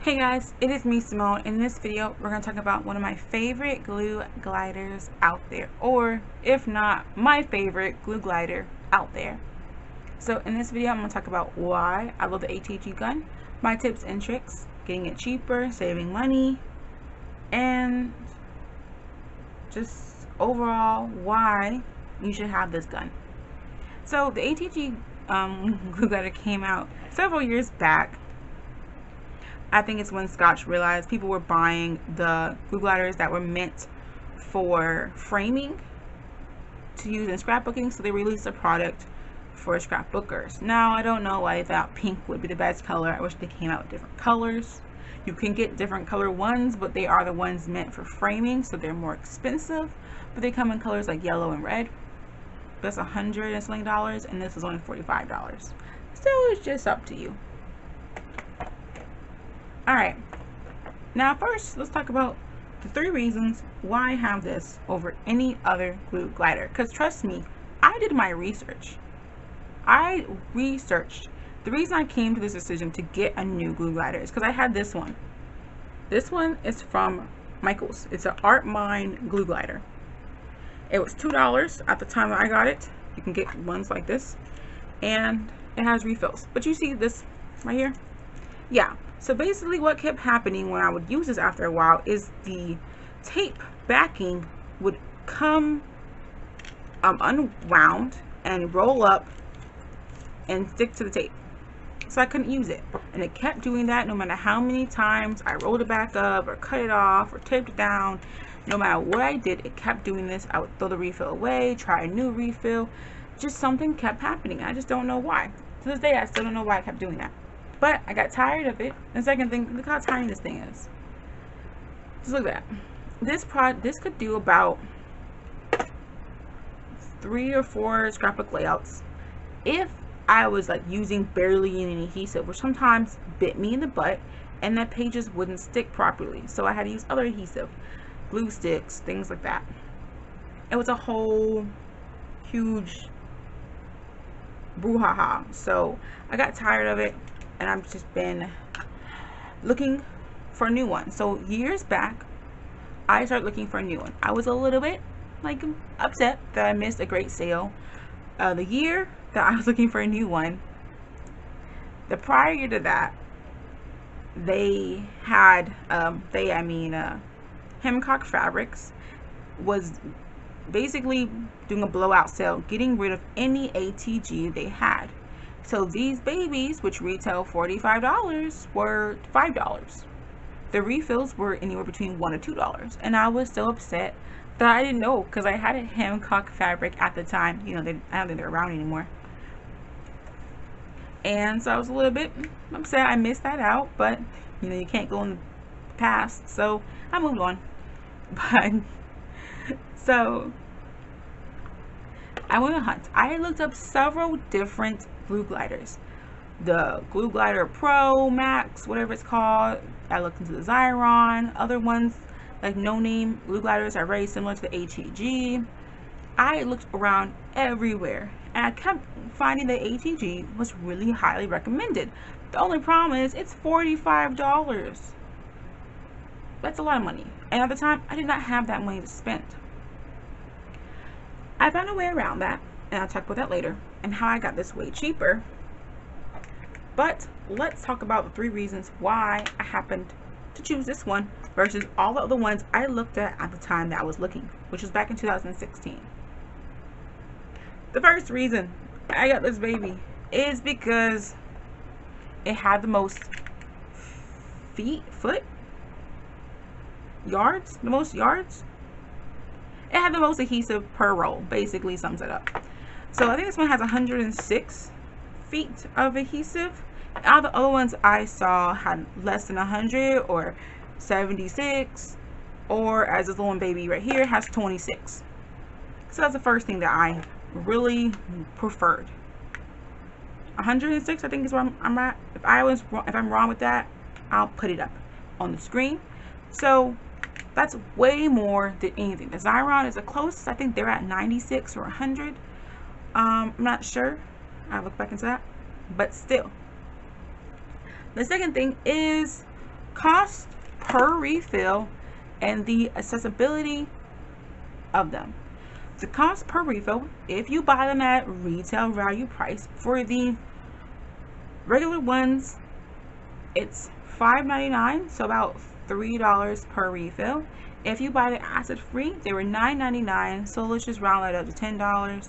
Hey guys, it is me, Simone. In this video, we're going to talk about one of my favorite glue gliders out there, or if not, my favorite glue glider out there. So in this video, I'm going to talk about why I love the ATG gun, my tips and tricks, getting it cheaper, saving money, and just overall why you should have this gun. So the ATG glue glider came out several years back. I think it's when Scotch realized people were buying the glue gliders that were meant for framing to use in scrapbooking, so they released a product for scrapbookers. Now, I don't know why they thought pink would be the best color. I wish they came out with different colors. You can get different color ones, but they are the ones meant for framing, so they're more expensive. But they come in colors like yellow and red. That's $100 and something, and this is only $45. So it's just up to you. Alright, now first let's talk about the 3 reasons why I have this over any other glue glider. Because trust me, I did my research. I researched. The reason I came to this decision to get a new glue glider is because I had this one. This one is from Michaels. It's an Art Mine glue glider. It was $2 at the time that I got it. You can get ones like this. And it has refills. But you see this right here? Yeah. So basically what kept happening when I would use this after a while is the tape backing would come unwound and roll up and stick to the tape. So I couldn't use it. And it kept doing that no matter how many times I rolled it back up or cut it off or taped it down. No matter what I did, it kept doing this. I would throw the refill away, try a new refill. Just something kept happening. I just don't know why. To this day, I still don't know why I kept doing that. But I got tired of it. And second thing, look how tiny this thing is. Just look at that. This could do about 3 or 4 scrapbook layouts if I was like using barely any adhesive, which sometimes bit me in the butt, and that pages wouldn't stick properly. So I had to use other adhesive, glue sticks, things like that. It was a whole huge brouhaha. So I got tired of it. And I've just been looking for a new one. So years back, I started looking for a new one. I was a little bit like upset that I missed a great sale. The year that I was looking for a new one, the prior year to that, they had Hemcock Fabrics was basically doing a blowout sale, getting rid of any ATG they had. So these babies, which retail $45, were $5. The refills were anywhere between $1 to $2. And I was so upset that I didn't know, because I had a Hemcock Fabric at the time. You know, I don't think they're around anymore. And so I was a little bit upset. I missed that out, but you know, you can't go in the past. So I moved on. But so I went on a hunt. I looked up several different glue gliders. The Glue Glider Pro, Max, whatever it's called. I looked into the Xyron. Other ones, like no-name glue gliders, are very similar to the ATG. I looked around everywhere, and I kept finding the ATG was really highly recommended. The only problem is it's $45. That's a lot of money. And at the time, I did not have that money to spend. I found a way around that, and I'll talk about that later, and how I got this way cheaper. But let's talk about the 3 reasons why I happened to choose this one versus all the other ones I looked at the time that I was looking, which was back in 2016. The first reason I got this baby is because it had the most yards. It had the most adhesive per roll, basically sums it up. So I think this one has 106 feet of adhesive. All the other ones I saw had less than 100 or 76, or as this little one baby right here has 26. So that's the first thing that I really preferred. 106, I think, is where I'm at. If I'm wrong with that, I'll put it up on the screen. So that's way more than anything. The Xyron is the closest. I think they're at 96 or 100. I'm not sure. I'll look back into that. But still. The second thing is cost per refill and the accessibility of them. The cost per refill, if you buy them at retail value price, for the regular ones, it's $5.99, so about $3 per refill. If you buy the acid free, they were $9.99, so let's just round that up to $10.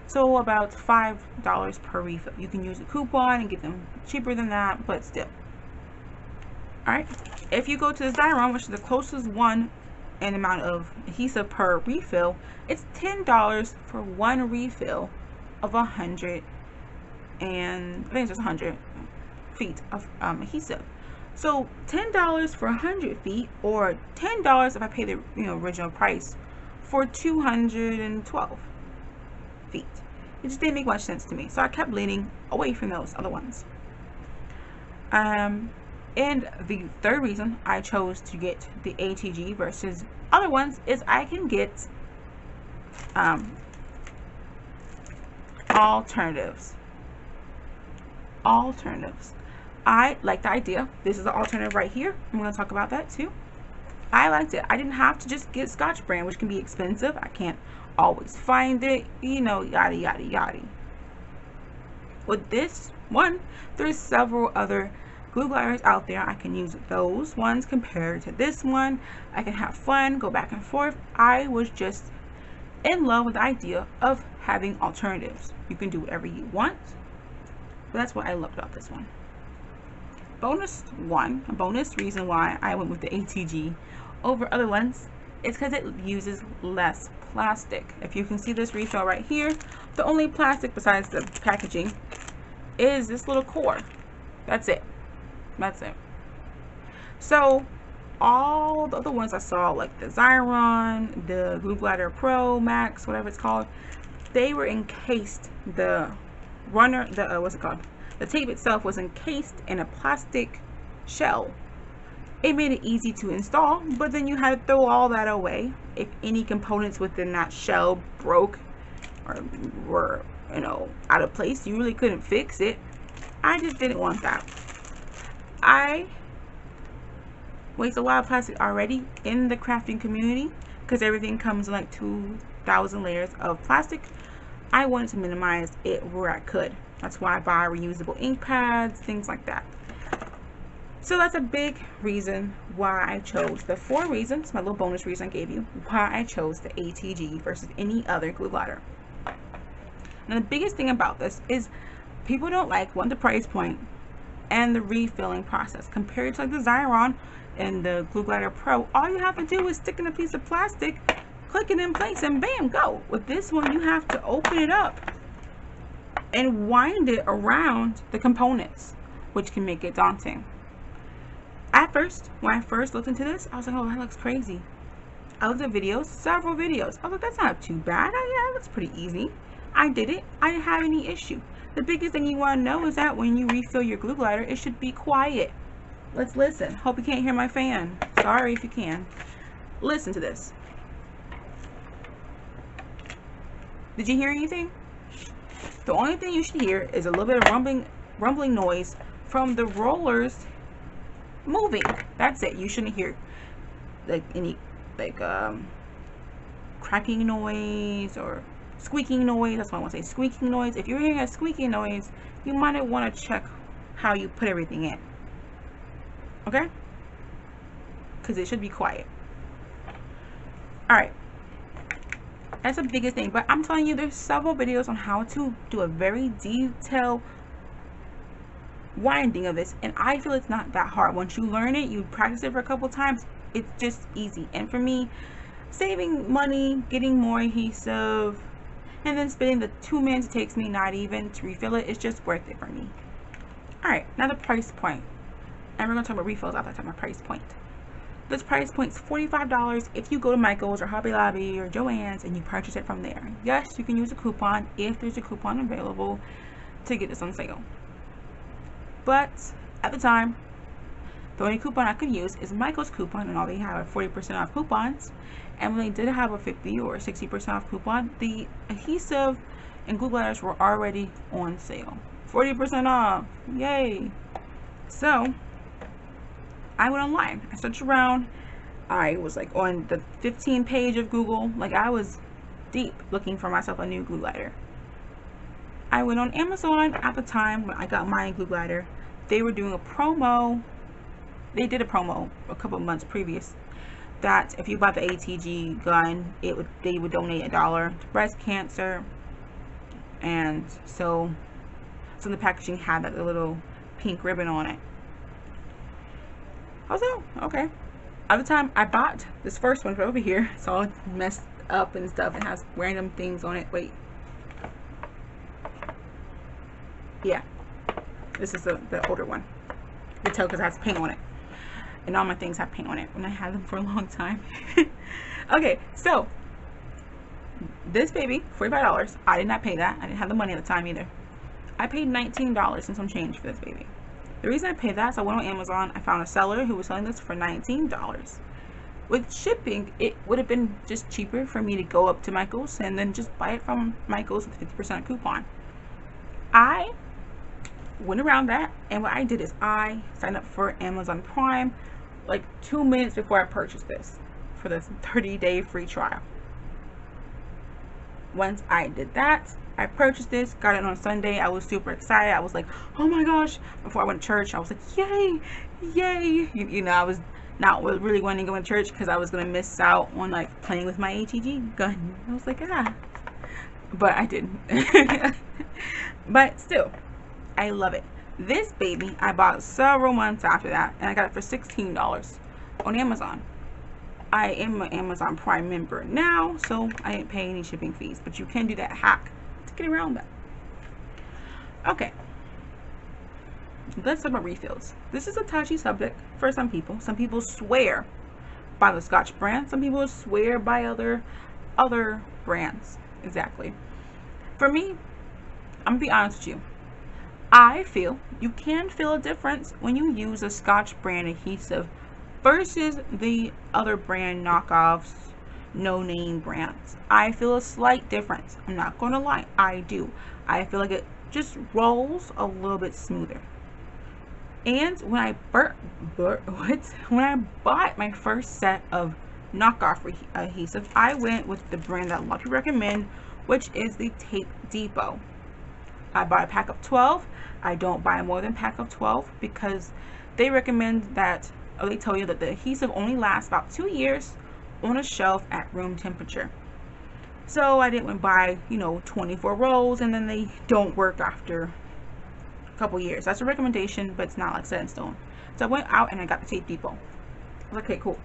So about $5 per refill. You can use a coupon and get them cheaper than that, but still. Alright, if you go to the Xyron, which is the closest one in amount of adhesive per refill, it's $10 for one refill of 100, and I think it's just 100 feet of adhesive. So $10 for 100 feet, or $10 if I pay the original price for 212 feet. It just didn't make much sense to me, so I kept leaning away from those other ones. And the third reason I chose to get the ATG versus other ones is I can get alternatives. I like the idea. This is the alternative right here. I'm going to talk about that too. I liked it. I didn't have to just get Scotch brand, which can be expensive. I can't always find it, yada yada yada. With this one, there's several other glue gliders out there. I can use those ones compared to this one. I can have fun, go back and forth. I was just in love with the idea of having alternatives. You can do whatever you want, but that's what I loved about this one. A bonus reason why I went with the ATG over other ones is because it uses less plastic. If you can see this refill right here, the only plastic besides the packaging is this little core. That's it. So all the other ones I saw, like the Xyron, the Glue Glider Pro Max, whatever it's called, they were encased. The runner, what's it called? The tape itself was encased in a plastic shell. It made it easy to install, but then you had to throw all that away. If any components within that shell broke or were, out of place, you really couldn't fix it. I just didn't want that. I waste a lot of plastic already in the crafting community because everything comes in like 2,000 layers of plastic. I wanted to minimize it where I could. That's why I buy reusable ink pads, things like that. So that's a big reason why I chose the 4 reasons, my little bonus reason I gave you, why I chose the ATG versus any other glue glider. And the biggest thing about this is people don't like, one, the price point and the refilling process. Compared to like the Xyron and the Glue Glider Pro, all you have to do is stick in a piece of plastic, click it in place, and bam, go. With this one, you have to open it up and wind it around the components, which can make it daunting. At first, when I first looked into this, I was like, oh, that looks crazy. I looked at videos, several videos. I was like, that's not too bad. Yeah, it looks pretty easy. I did it. I didn't have any issue. The biggest thing you want to know is that when you refill your glue glider, it should be quiet. Let's listen. Hope you can't hear my fan. Sorry if you can. Listen to this. Did you hear anything? The only thing you should hear is a little bit of rumbling noise from the rollers moving. That's it. You shouldn't hear like any cracking noise or squeaking noise. That's what I want to say, squeaking noise. If you're hearing a squeaking noise, you might want to check how you put everything in, okay? Because it should be quiet. All right, that's the biggest thing. But I'm telling you, there's several videos on how to do a very detailed winding of this, and I feel it's not that hard. Once you learn it, you practice it for a couple times, it's just easy. And for me, saving money, getting more adhesive, and then spending the 2 minutes it takes me, not even, to refill it, is just worth it for me. Alright, now the price point. And we're going to talk about refills after I talk about price point. This price point is $45 if you go to Michael's or Hobby Lobby or Joann's and you purchase it from there. Yes, you can use a coupon if there's a coupon available to get this on sale. But at the time, the only coupon I could use is Michael's coupon, and all they have are 40% off coupons. And when they did have a 50 or 60% off coupon, the adhesive and glue gliders were already on sale. 40% off, yay! So I went online. I searched around. I was like on the 15 page of Google. Like I was deep looking for myself a new glue lighter. I went on Amazon at the time when I got my glue lighter. They were doing a promo. They did a promo a couple of months previous that if you bought the ATG gun, they would donate $1 to breast cancer. And so the packaging had that little pink ribbon on it. I was like, okay. At the time I bought this first one from over here, it's all messed up and stuff. It has random things on it. Wait. Yeah. This is the older one. You can tell because it has paint on it. And all my things have paint on it. And I had them for a long time. Okay, so this baby, $45. I did not pay that. I didn't have the money at the time either. I paid $19 and some change for this baby. The reason I paid that is I went on Amazon. I found a seller who was selling this for $19. With shipping, it would have been just cheaper for me to go up to Michael's and then just buy it from Michael's with 50% coupon. I went around that, and what I did is I signed up for Amazon Prime like 2 minutes before I purchased this for this 30-day free trial. Once I did that, I purchased this, got it on Sunday. I was super excited. I was like, oh my gosh. Before I went to church, I was like, yay, yay. You know, I was not really wanting to go to church because I was going to miss out on like playing with my ATG gun. I was like, ah. But I didn't. But still, I love it. This baby, I bought several months after that, and I got it for $16 on Amazon. I am an Amazon Prime member now, so I didn't pay any shipping fees. But you can do that hack to get around that. Okay. Let's talk about refills. This is a touchy subject for some people. Some people swear by the Scotch brand. Some people swear by other brands. Exactly. For me, I'm gonna be honest with you. I feel you can feel a difference when you use a Scotch brand adhesive versus the other brand knockoffs, no-name brands. I feel a slight difference. I'm not gonna lie, I do. I feel like it just rolls a little bit smoother. And when I when I bought my first set of knockoff adhesive, I went with the brand that a lot of people recommend, which is the Tape Depot. I bought a pack of 12. I don't buy more than a pack of 12 because they recommend that, or they tell you that the adhesive only lasts about 2 years on a shelf at room temperature. So I didn't buy, 24 rolls and then they don't work after a couple years. That's a recommendation, but it's not like set in stone. So I went out and I got the Tape Depot. I was like, okay, cool.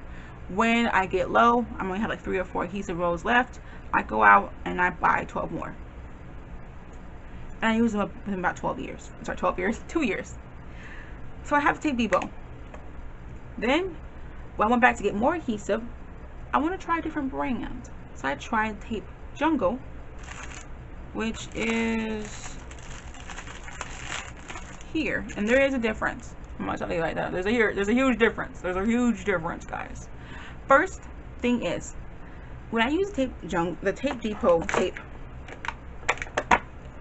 When I get low, I'm gonna have like 3 or 4 adhesive rolls left. I go out and I buy 12 more. And I use them within about 12 years. Sorry, 12 years, 2 years. So I have Tape Depot. Then, when I went back to get more adhesive, I want to try a different brand. So I tried Tape Jungle, which is here. And there is a difference. I'm going to tell you like that. There's a huge difference. There's a huge difference, guys. First thing is, when I use the Tape Depot tape,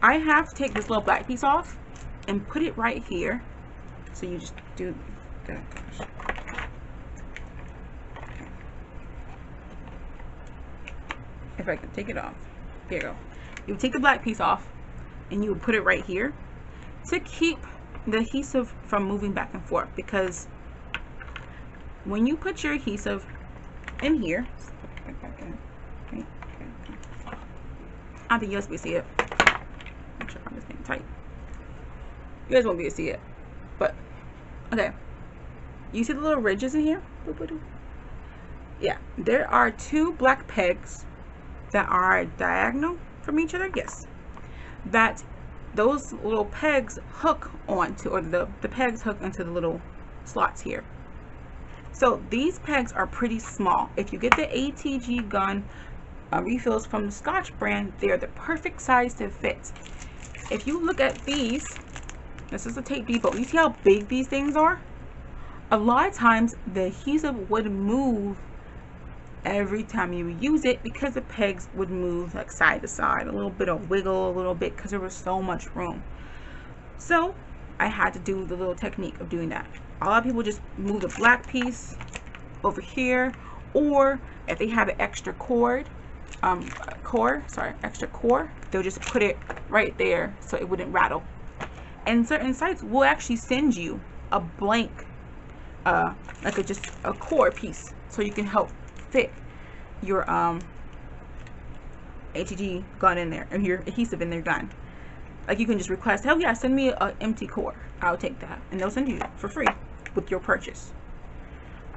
I have to take this little black piece off and put it right here. So you just do that. If I can take it off. There you go. You take the black piece off and you would put it right here to keep the adhesive from moving back and forth, because when you put your adhesive in here, I think you guys will see it. I'm sure I'm just getting tight. You guys won't be able to see it, but okay. You see the little ridges in here? Yeah, there are 2 black pegs that are diagonal from each other. Yes, that those little pegs hook onto, or the pegs hook into the little slots here. So these pegs are pretty small. If you get the ATG gun refills from the Scotch brand, they're the perfect size to fit. If you look at these, this is the Tape Depot. You see how big these things are? A lot of times the adhesive would move every time you use it because the pegs would move like side to side, a little bit of wiggle, a little bit, because there was so much room. So I had to do the little technique of doing that. A lot of people just move the black piece over here, or if they have an extra extra core, they'll just put it right there so it wouldn't rattle. And certain sites will actually send you a blank, like just a core piece, so you can help fit your ATG gun in there, and your adhesive in their gun. Like you can just request, hell yeah, send me an empty core. I'll take that, and they'll send you for free with your purchase.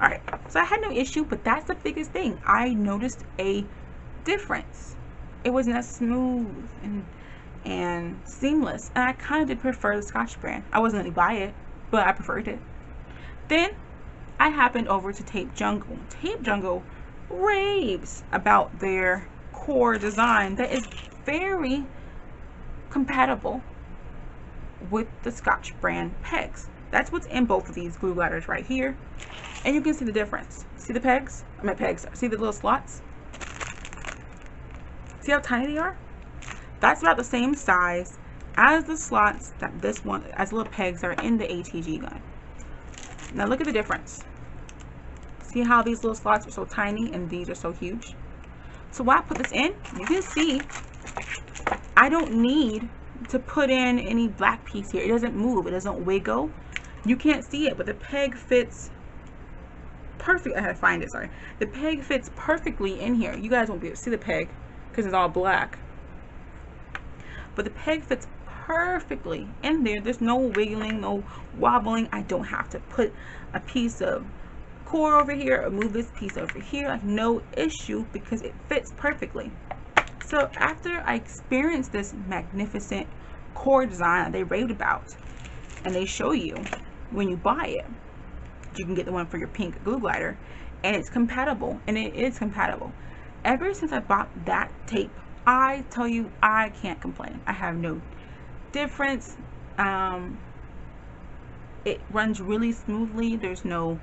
All right, so I had no issue, but that's the biggest thing. I noticed a difference. It wasn't as smooth and seamless, and I kind of did prefer the Scotch brand. I wasn't going to buy it, but I preferred it. Then I happened over to Tape Jungle. Tape Jungle raves about their core design that is very compatible with the Scotch brand pegs. That's what's in both of these glue gliders right here, and you can see the difference. See the pegs? See the little slots? See how tiny they are? That's about the same size as the slots that this one, as little pegs are in the ATG gun. Now look at the difference. See how these little slots are so tiny and these are so huge? So when I put this in, you can see I don't need to put in any black piece here. It doesn't move, it doesn't wiggle. You can't see it, but the peg fits perfect. I had to find it, sorry. The peg fits perfectly in here. You guys won't be able to see the peg because it's all black, but the peg fits perfectly in there. There's no wiggling, no wobbling. I don't have to put a piece of core over here or move this piece over here. Like, no issue, because it fits perfectly. So after I experienced this magnificent core design that they raved about, and they show you when you buy it, you can get the one for your pink glue glider, and it's compatible, and it is compatible. Ever since I bought that tape, I tell you, I can't complain. I have no difference. It runs really smoothly. There's no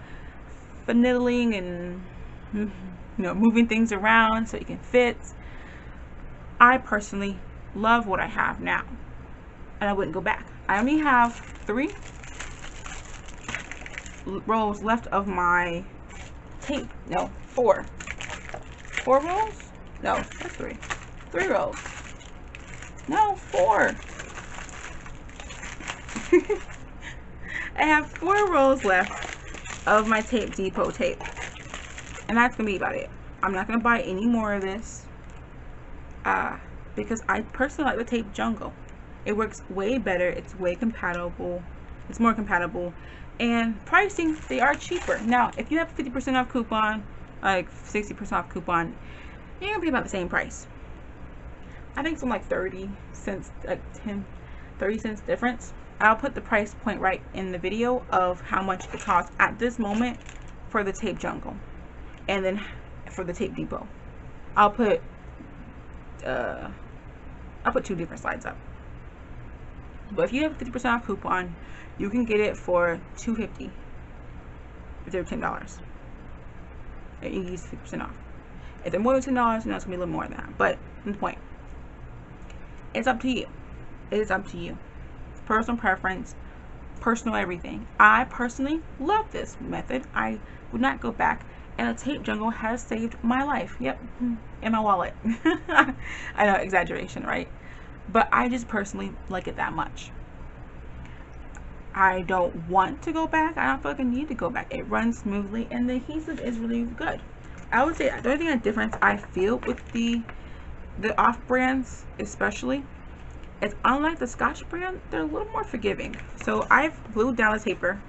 finagling and moving things around so it can fit. I personally love what I have now, and I wouldn't go back. I only have 3 rolls left of my tape. No, 4 rolls? No, that's 3 rolls. No, 4. I have 4 rolls left of my Tape Depot tape, and that's gonna be about it. I'm not gonna buy any more of this because I personally like the Tape Jungle. It works way better. It's way compatible. It's more compatible, and pricing, they are cheaper. Now if you have 50% off coupon, like 60% off coupon, you're gonna pay about the same price. I think it's like 30 cents, like 30 cents difference. I'll put the price point right in the video of how much it costs at this moment for the Tape Jungle, and then for the Tape Depot I'll put 2 different slides up. But if you have 50% off coupon, you can get it for $2.50 if they're $10. You can use 50% off. If they're more than $10, it's gonna be a little more than that. But the point, it's up to you. It is up to you. Personal preference, personal everything. I personally love this method. I would not go back, and the Tape Jungle has saved my life. Yep, in my wallet. I know, exaggeration, right? But I just personally like it that much. I don't want to go back. I don't feel like I need to go back. It runs smoothly, and the adhesive is really good. I would say the only thing that difference I feel with the off brands, especially, is unlike the Scotch brand, they're a little more forgiving. So I've glued down the paper,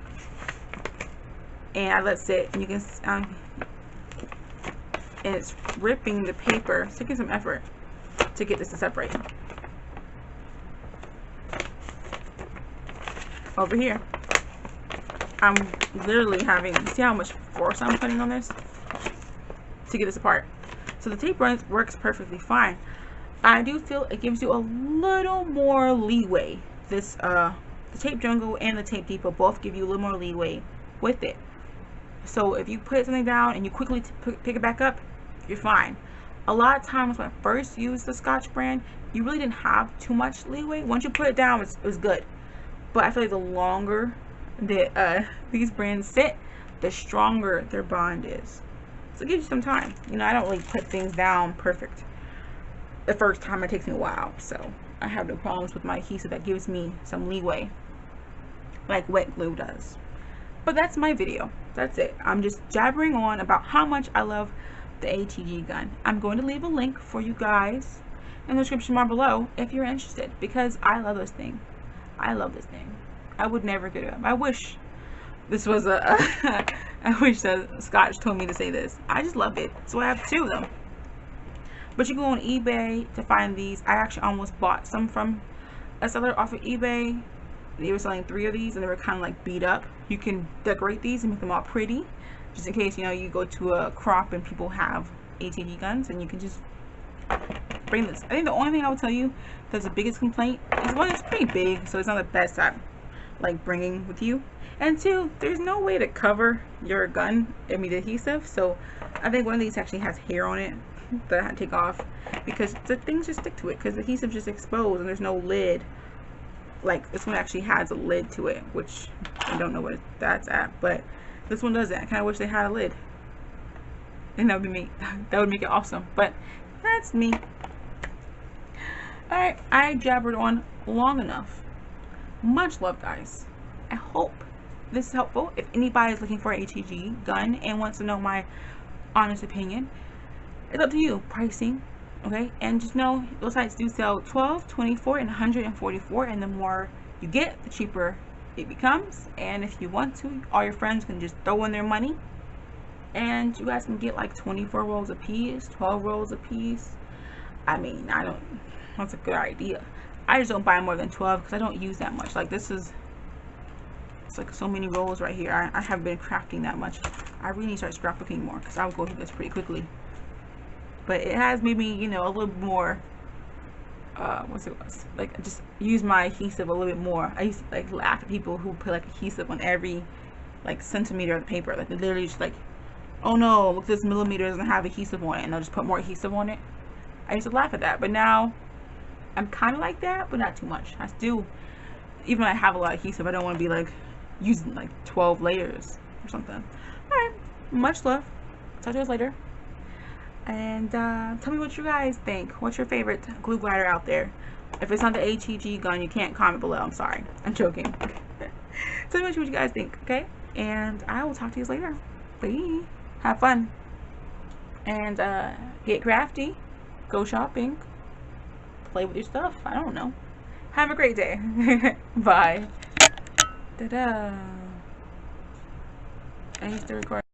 and I let it sit, and you can and it's ripping the paper. It's taking some effort to get this to separate. Over here, I'm literally having, see how much force I'm putting on this to get this apart. So the tape works perfectly fine. I do feel it gives you a little more leeway. This the Tape Jungle and the Tape Depot both give you a little more leeway with it. So if you put something down and you quickly pick it back up, you're fine. A lot of times when I first used the Scotch brand, you really didn't have too much leeway. Once you put it down, it was good. But I feel like the longer that these brands sit, the stronger their bond is. So it gives you some time. You know, I don't really put things down perfect the first time. It takes me a while, so I have no problems with my adhesive. That gives me some leeway, like wet glue does. But that's my video. That's it. I'm just jabbering on about how much I love the ATG gun. I'm going to leave a link for you guys in the description bar below if you're interested, because I love this thing. I love this thing. I would never get it up. I wish this was a I wish that Scotch told me to say this. I just love it. So I have 2 of them. But you go on eBay to find these. I actually almost bought some from a seller off of eBay. They were selling 3 of these and they were kind of like beat up. You can decorate these and make them all pretty, just in case, you know, you go to a crop and people have ATG guns, and you can just bring this. I think the only thing I would tell you that's the biggest complaint is, 1, it's pretty big, so it's not the best at like bringing with you, and 2, there's no way to cover your gun, I mean the adhesive. So I think one of these actually has hair on it that I had to take off, because the things just stick to it, because the adhesive just exposed and there's no lid. Like this one actually has a lid to it, which I don't know what that's at, but this one doesn't. I kind of wish they had a lid, and that would be me. That would make it awesome, but that's me. Alright, I jabbered on long enough. Much love, guys. I hope this is helpful. If anybody is looking for an ATG gun and wants to know my honest opinion, it's up to you. Pricing, okay? And just know those sites do sell 12, 24, and 144, and the more you get, the cheaper it becomes. And if you want to, all your friends can just throw in their money, and you guys can get like 24 rolls a piece, 12 rolls a piece. I mean, that's a good idea. I just don't buy more than 12 because I don't use that much. Like this is, it's like so many rolls right here. I haven't been crafting that much. I really need to start scrapbooking more, because I would go through this pretty quickly. But it has made me, you know, a little more, like just use my adhesive a little bit more. I used to like laugh at people who put like adhesive on every like centimeter of the paper. Like they literally just like, oh no, look, this millimeter doesn't have adhesive on it, and they'll just put more adhesive on it. I used to laugh at that, but now I'm kind of like that, but not too much. I still, even though I have a lot of adhesive, I don't want to be like using like 12 layers or something. Alright, much love. Talk to you guys later. And tell me what you guys think. What's your favorite glue glider out there? If it's not the ATG gun, you can't comment below. I'm sorry. I'm joking. Tell me what you guys think, okay? And I will talk to you guys later. Bye. Have fun. And get crafty. Go shopping. Play with your stuff. I don't know. Have a great day. Bye. Ta-da. I used to record.